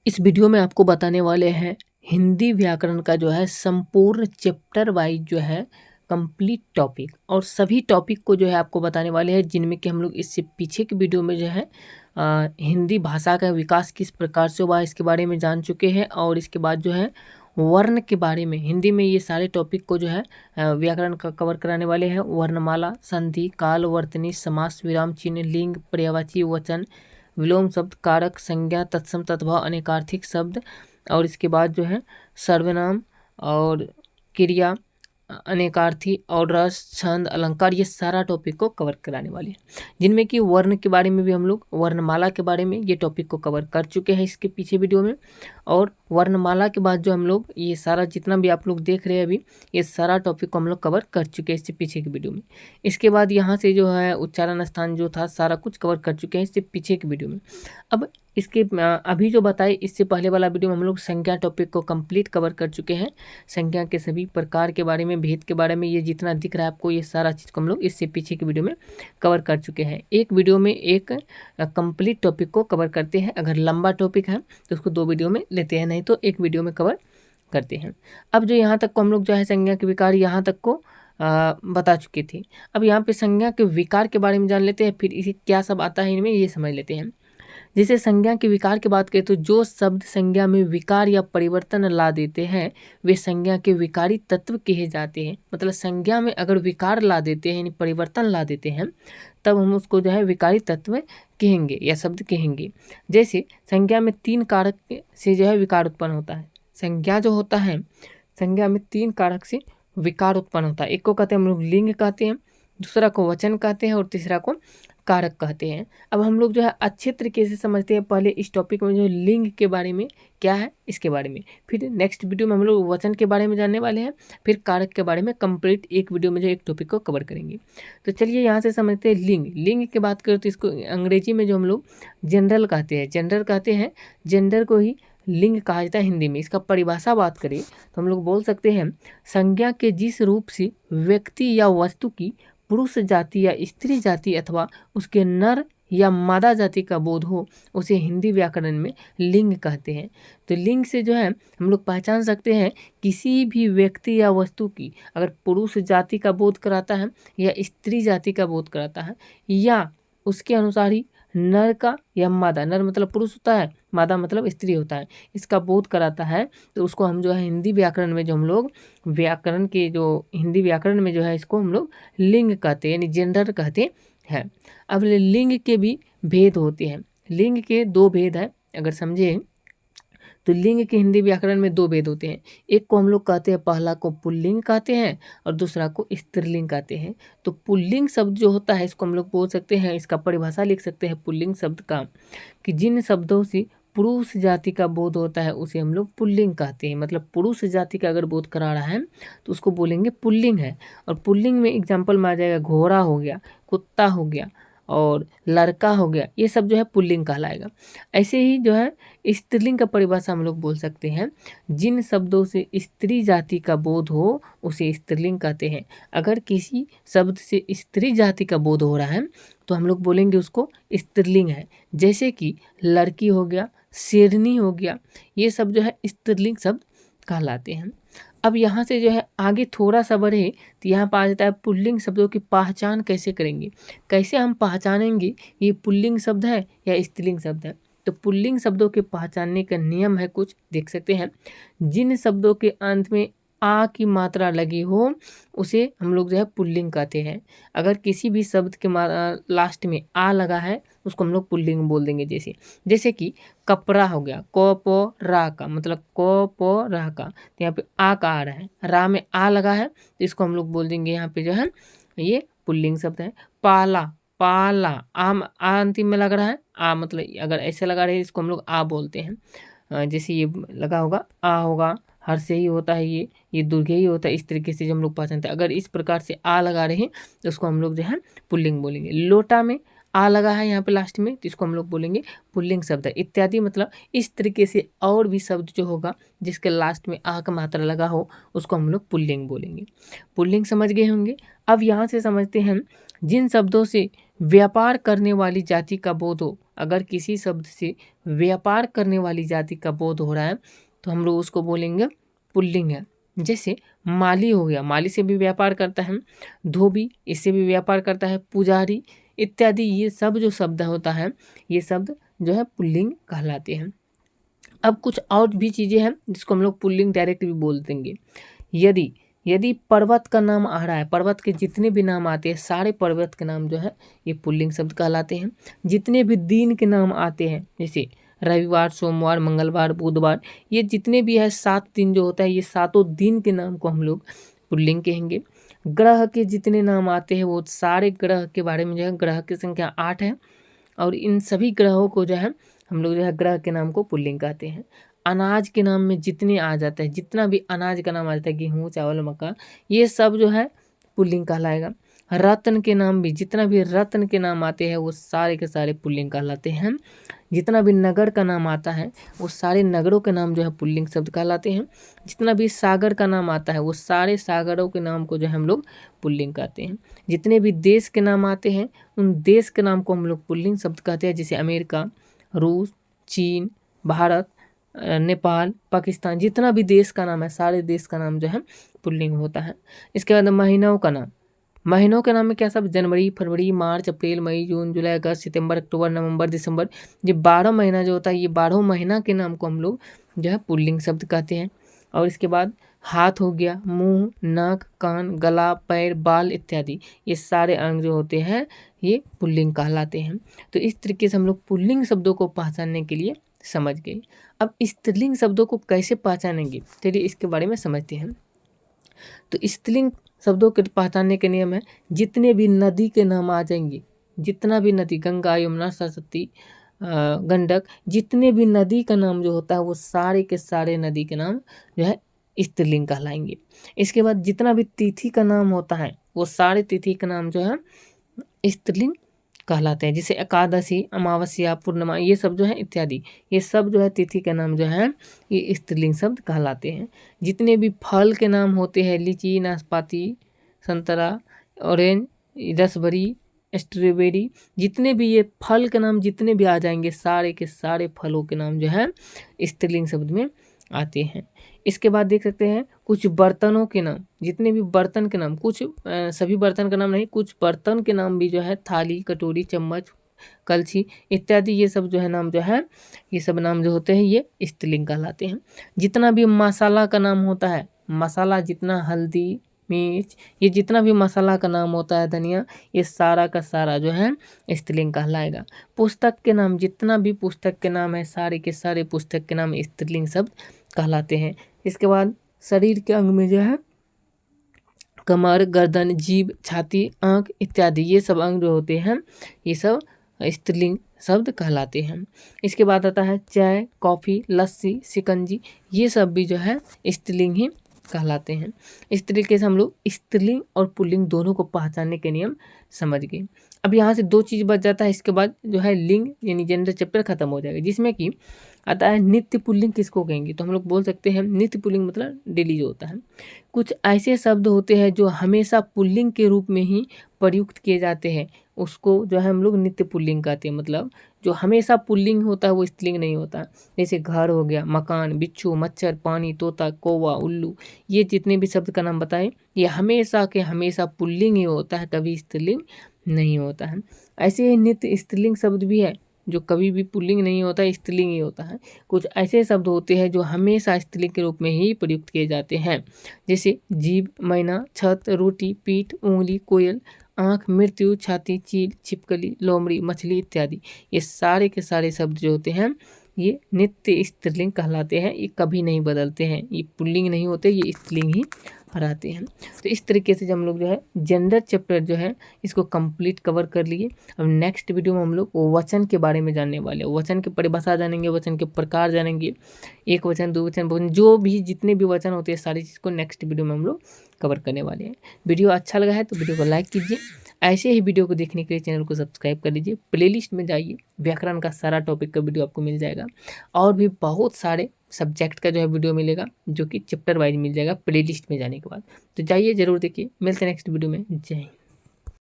इस वीडियो में आपको बताने वाले हैं हिंदी व्याकरण का जो है संपूर्ण चैप्टर वाइज जो है कंप्लीट टॉपिक, और सभी टॉपिक को जो है आपको बताने वाले हैं जिनमें कि हम लोग इससे पीछे की वीडियो में जो है हिंदी भाषा का विकास किस प्रकार से हुआ इसके बारे में जान चुके हैं। और इसके बाद जो है वर्ण के बारे में हिंदी में ये सारे टॉपिक को जो है व्याकरण का कवर कराने वाले हैं। वर्णमाला, संधि, काल, वर्तनी, समास, विराम चिन्ह, लिंग, पर्यायवाची, वचन, विलोम शब्द, कारक, संज्ञा, तत्सम, तद्भव, अनेकार्थिक शब्द, और इसके बाद जो है सर्वनाम और क्रिया, अनेकार्थी और रस, छंद, अलंकार, ये सारा टॉपिक को कवर कराने वाले हैं। जिनमें कि वर्ण के बारे में भी हम लोग वर्णमाला के बारे में ये टॉपिक को कवर कर चुके हैं इसके पीछे वीडियो में। और वर्णमाला के बाद जो हम लोग ये सारा जितना भी आप लोग देख रहे हैं अभी, ये सारा टॉपिक को हम लोग कवर कर चुके हैं इससे पीछे की वीडियो में। इसके बाद यहाँ से जो है उच्चारण स्थान जो था सारा कुछ कवर कर चुके हैं इससे पीछे की वीडियो में। अब इसके अभी जो बताए इससे पहले वाला वीडियो में हम लोग संज्ञा टॉपिक को कंप्लीट कवर कर चुके हैं। संज्ञा के सभी प्रकार के बारे में, भेद के बारे में, ये जितना दिख रहा है आपको ये सारा चीज़ को हम लोग इससे पीछे की वीडियो में कवर कर चुके हैं। एक वीडियो में एक कंप्लीट टॉपिक को कवर करते हैं। अगर लंबा टॉपिक है तो उसको 2 वीडियो में लेते हैं, नहीं तो एक वीडियो में कवर करते हैं। अब जो यहाँ तक को हम लोग जो है संज्ञा के विकार यहाँ तक को बता चुके थे। अब यहाँ पे संज्ञा के विकार के बारे में जान लेते हैं, फिर इसे क्या सब आता है इनमें ये समझ लेते हैं। जैसे संज्ञा के विकार की बात करें तो जो शब्द संज्ञा में विकार या परिवर्तन ला देते हैं वे संज्ञा के विकारी तत्व कहे जाते हैं। मतलब संज्ञा में अगर विकार ला देते हैं यानी परिवर्तन ला देते हैं तब हम उसको जो है विकारी तत्व कहेंगे या शब्द कहेंगे। जैसे संज्ञा में 3 कारक से जो है विकार उत्पन्न होता है। संज्ञा जो होता है संज्ञा में 3 कारक से विकार उत्पन्न होता है। एक को कहते हैं हम लोग लिंग कहते हैं, दूसरा को वचन कहते हैं और तीसरा को कारक कहते हैं। अब हम लोग जो है अच्छे तरीके से समझते हैं पहले इस टॉपिक में जो लिंग के बारे में क्या है इसके बारे में, फिर नेक्स्ट वीडियो में हम लोग वचन के बारे में जानने वाले हैं, फिर कारक के बारे में कंप्लीट एक वीडियो में जो एक टॉपिक को कवर करेंगे। तो चलिए यहाँ से समझते हैं लिंग। लिंग की बात करें तो इसको अंग्रेजी में जो हम लोग जनरल कहते हैं, जेंडर कहते हैं, जेंडर को ही लिंग कहा जाता है हिंदी में। इसका परिभाषा बात करें तो हम लोग बोल सकते हैं संज्ञा के जिस रूप से व्यक्ति या वस्तु की पुरुष जाति या स्त्री जाति अथवा उसके नर या मादा जाति का बोध हो उसे हिंदी व्याकरण में लिंग कहते हैं। तो लिंग से जो है हम लोग पहचान सकते हैं किसी भी व्यक्ति या वस्तु की अगर पुरुष जाति का बोध कराता है या स्त्री जाति का बोध कराता है या उसके अनुसार ही नर का या मादा, नर मतलब पुरुष होता है, मादा मतलब स्त्री होता है, इसका बोध कराता है तो उसको हम जो है हिंदी व्याकरण में जो हम लोग व्याकरण के जो हिंदी व्याकरण में जो है इसको हम लोग लिंग कहते हैं यानी जेंडर कहते हैं। अब लिंग के भी भेद होते हैं। लिंग के 2 भेद है अगर समझे तो लिंग के हिंदी व्याकरण में 2 भेद होते हैं। एक को हम लोग कहते हैं, पहला को पुल्लिंग कहते हैं और दूसरा को स्त्रीलिंग कहते हैं। तो पुल्लिंग शब्द जो होता है इसको हम लोग बोल सकते हैं, इसका परिभाषा लिख सकते हैं पुल्लिंग शब्द का कि जिन शब्दों से पुरुष जाति का बोध होता है उसे हम लोग पुल्लिंग कहते हैं। मतलब पुरुष जाति का अगर बोध करा रहा है तो उसको बोलेंगे पुल्लिंग है। और पुल्लिंग में एग्जाम्पल में आ जाएगा घोड़ा हो गया, कुत्ता हो गया और लड़का हो गया, ये सब जो है पुल्लिंग कहलाएगा। ऐसे ही जो है स्त्रीलिंग का परिभाषा हम लोग बोल सकते हैं जिन शब्दों से स्त्री जाति का बोध हो उसे स्त्रीलिंग कहते हैं। अगर किसी शब्द से स्त्री जाति का बोध हो रहा है तो हम लोग बोलेंगे उसको स्त्रीलिंग है। जैसे कि लड़की हो गया, शेरनी हो गया, ये सब जो है स्त्रीलिंग शब्द कहलाते हैं। अब यहाँ से जो है आगे थोड़ा सा बढ़े तो यहाँ पर आ जाता है पुल्लिंग शब्दों की पहचान कैसे करेंगे, कैसे हम पहचानेंगे ये पुल्लिंग शब्द है या स्त्रीलिंग शब्द है। तो पुल्लिंग शब्दों के पहचानने का नियम है कुछ, देख सकते हैं। जिन शब्दों के अंत में आ की मात्रा लगी हो उसे हम लोग जो है पुल्लिंग कहते हैं। अगर किसी भी शब्द के लास्ट में आ लगा है उसको हम लोग पुल्लिंग बोल देंगे। जैसे कि कपड़ा हो गया, क प रा का, मतलब क प रा का, तो यहाँ पे आ का आ रहा है, रा में आ लगा है तो इसको हम लोग बोल देंगे यहाँ पे जो है ये पुल्लिंग शब्द है। पाला, पाला, आम आ अंतिम में लग रहा है, आ मतलब अगर ऐसे लगा रहे इसको हम लोग आ बोलते हैं। जैसे ये लगा होगा आ होगा, हर से ही होता है, ये दुर्गे ही होता है, इस तरीके से जो हम लोग पहचानते हैं। अगर इस प्रकार से आ लगा रहे हैं तो उसको हम लोग जो है पुल्लिंग बोलेंगे। लोटा में आ लगा है यहाँ पे लास्ट में तो इसको हम लोग बोलेंगे पुल्लिंग शब्द है इत्यादि। मतलब इस तरीके से और भी शब्द जो होगा जिसके लास्ट में आ का मात्रा लगा हो उसको हम लोग पुल्लिंग बोलेंगे। पुल्लिंग समझ गए होंगे। अब यहाँ से समझते हैं जिन शब्दों से व्यापार करने वाली जाति का बोध हो, अगर किसी शब्द से व्यापार करने वाली जाति का बोध हो रहा है तो हम लोग उसको बोलेंगे पुल्लिंग है। जैसे माली हो गया, माली से भी व्यापार करता है, धोबी इससे भी व्यापार करता है, पुजारी इत्यादि, ये सब जो शब्द होता है ये शब्द जो है पुल्लिंग कहलाते हैं। अब कुछ और भी चीज़ें हैं जिसको हम लोग पुल्लिंग डायरेक्ट भी बोल देंगे। यदि पर्वत का नाम आ रहा है, पर्वत के जितने भी नाम आते हैं सारे पर्वत के नाम जो है ये पुल्लिंग शब्द कहलाते हैं। जितने भी दिन के नाम आते हैं जैसे रविवार, सोमवार, मंगलवार, बुधवार, ये जितने भी है 7 दिन जो होता है ये सातों दिन के नाम को हम लोग पुल्लिंग कहेंगे। ग्रह के जितने नाम आते हैं वो सारे ग्रह के बारे में जो है, ग्रह की संख्या 8 है और इन सभी ग्रहों को जो है हम लोग जो है ग्रह के नाम को पुल्लिंग कहते हैं। अनाज के नाम में जितने आ जाता है, जितना भी अनाज का नाम आ जाता है, गेहूँ, चावल, मक्का, ये सब जो है पुल्लिंग कहलाएगा। रत्न के नाम भी, जितना भी रत्न के नाम आते हैं वो सारे के सारे पुल्लिंग कहलाते हैं। जितना भी नगर का नाम आता है वो सारे नगरों के नाम जो है पुल्लिंग शब्द कहलाते हैं। जितना भी सागर का नाम आता है वो सारे सागरों के नाम को जो है हम लोग पुल्लिंग कहते हैं। जितने भी देश के नाम आते हैं उन देश के नाम को हम लोग पुल्लिंग शब्द कहते हैं, जैसे अमेरिका, रूस, चीन, भारत, नेपाल, पाकिस्तान, जितना भी देश का नाम है सारे देश का नाम जो है पुल्लिंग होता है। इसके बाद महीनों का नाम, महीनों के नाम में क्या सब, जनवरी, फरवरी, मार्च, अप्रैल, मई, जून, जुलाई, अगस्त, सितंबर, अक्टूबर, नवंबर, दिसंबर, ये 12 महीना जो होता है ये 12 महीना के नाम को हम लोग जो है पुल्लिंग शब्द कहते हैं। और इसके बाद हाथ हो गया, मुंह, नाक, कान, गला, पैर, बाल इत्यादि, ये सारे अंग जो होते हैं ये पुल्लिंग कहलाते हैं। तो इस तरीके से हम लोग पुल्लिंग शब्दों को पहचानने के लिए समझ गए। अब स्त्रीलिंग शब्दों को कैसे पहचानेंगे, चलिए इसके बारे में समझते हैं। तो स्त्रीलिंग शब्दों के पहचानने के नियम है, जितने भी नदी के नाम आ जाएंगे, जितना भी नदी, गंगा, यमुना, सरस्वती, गंडक, जितने भी नदी का नाम जो होता है वो सारे के सारे नदी के नाम जो है स्त्रीलिंग कहलाएंगे। इसके बाद जितना भी तिथि का नाम होता है वो सारे तिथि का नाम जो है स्त्रीलिंग कहलाते हैं, जैसे एकादशी, अमावस्या, पूर्णिमा, ये सब जो है इत्यादि, ये सब जो है तिथि का नाम जो है ये स्त्रीलिंग शब्द कहलाते हैं। जितने भी फल के नाम होते हैं, लीची, नाशपाती, संतरा, ऑरेंज, रसभरी, स्ट्रॉबेरी, जितने भी ये फल के नाम जितने भी आ जाएंगे सारे के सारे फलों के नाम जो है स्त्रीलिंग शब्द में आते हैं। इसके बाद देख सकते हैं कुछ बर्तनों के नाम, जितने भी बर्तन के नाम, कुछ सभी बर्तन का नाम नहीं, कुछ बर्तन के नाम भी जो है, थाली, कटोरी, चम्मच, कलछी इत्यादि, ये सब जो है नाम जो है ये सब नाम जो होते हैं ये स्त्रीलिंग कहलाते हैं। जितना भी मसाला का नाम होता है, मसाला जितना, हल्दी, मिर्च, ये जितना भी मसाला का नाम होता है, धनिया, ये सारा का सारा जो है स्त्रीलिंग कहलाएगा। पुस्तक के नाम, जितना भी पुस्तक के नाम है सारे के सारे पुस्तक के नाम स्त्रीलिंग शब्द कहलाते हैं। इसके बाद शरीर के अंग में जो है कमर, गर्दन, जीभ, छाती, आँख इत्यादि, ये सब अंग जो होते हैं ये सब स्त्रीलिंग शब्द कहलाते हैं। इसके बाद आता है चाय, कॉफ़ी, लस्सी, शिकंजी, ये सब भी जो है स्त्रीलिंग ही कहलाते हैं। इस तरीके से हम लोग स्त्रीलिंग और पुल्लिंग दोनों को पहचानने के नियम समझ गए। अब यहाँ से 2 चीज़ बच जाता है, इसके बाद जो है लिंग यानी जेंडर चैप्टर खत्म हो जाएगा, जिसमें कि आता है नित्य पुल्लिंग किसको कहेंगे। तो हम लोग बोल सकते हैं नित्य पुल्लिंग मतलब डेली जो होता है। कुछ ऐसे शब्द होते हैं जो हमेशा पुल्लिंग के रूप में ही प्रयुक्त किए जाते हैं, उसको जो है हम लोग नित्य पुल्लिंग कहते हैं। मतलब जो हमेशा पुल्लिंग होता है वो स्त्रीलिंग नहीं होता। जैसे घर हो गया, मकान, बिच्छू, मच्छर, पानी, तोता, कौवा, उल्लू, ये जितने भी शब्द का नाम बताएं ये हमेशा के हमेशा पुल्लिंग ही होता है, कभी स्त्रीलिंग नहीं होता है। ऐसे ही नित्य स्त्रीलिंग शब्द भी है जो कभी भी पुल्लिंग नहीं होता है, स्त्रीलिंग ही होता है। कुछ ऐसे शब्द होते हैं जो हमेशा स्त्रीलिंग के रूप में ही प्रयुक्त किए जाते हैं, जैसे जीभ, मैना, छत, रोटी, पीठ, उंगली, कोयल, आँख, मृत्यु, छाती, चील, छिपकली, लोमड़ी, मछली इत्यादि, ये सारे के सारे शब्द जो होते हैं ये नित्य स्त्रीलिंग कहलाते हैं। ये कभी नहीं बदलते हैं, ये पुल्लिंग नहीं होते, ये स्त्रीलिंग ही हराते हैं। तो इस तरीके से जब हम लोग जो है जेंडर चैप्टर जो है इसको कंप्लीट कवर कर लिए। अब नेक्स्ट वीडियो में हम लोग वचन के बारे में जानने वाले हैं, वचन की परिभाषा जानेंगे, वचन के प्रकार जानेंगे, एक वचन, 2 वचन, बहुवचन, जो भी जितने भी वचन होते हैं सारी चीज़ को नेक्स्ट वीडियो में हम लोग कवर करने वाले हैं। वीडियो अच्छा लगा है तो वीडियो को लाइक कीजिए, ऐसे ही वीडियो को देखने के लिए चैनल को सब्सक्राइब कर लीजिए। प्लेलिस्ट में जाइए, व्याकरण का सारा टॉपिक का वीडियो आपको मिल जाएगा और भी बहुत सारे सब्जेक्ट का जो है वीडियो मिलेगा जो कि चैप्टर वाइज मिल जाएगा प्लेलिस्ट में जाने के बाद। तो जाइए, जरूर देखिए। मिलते हैं नेक्स्ट वीडियो में। जय हिंद।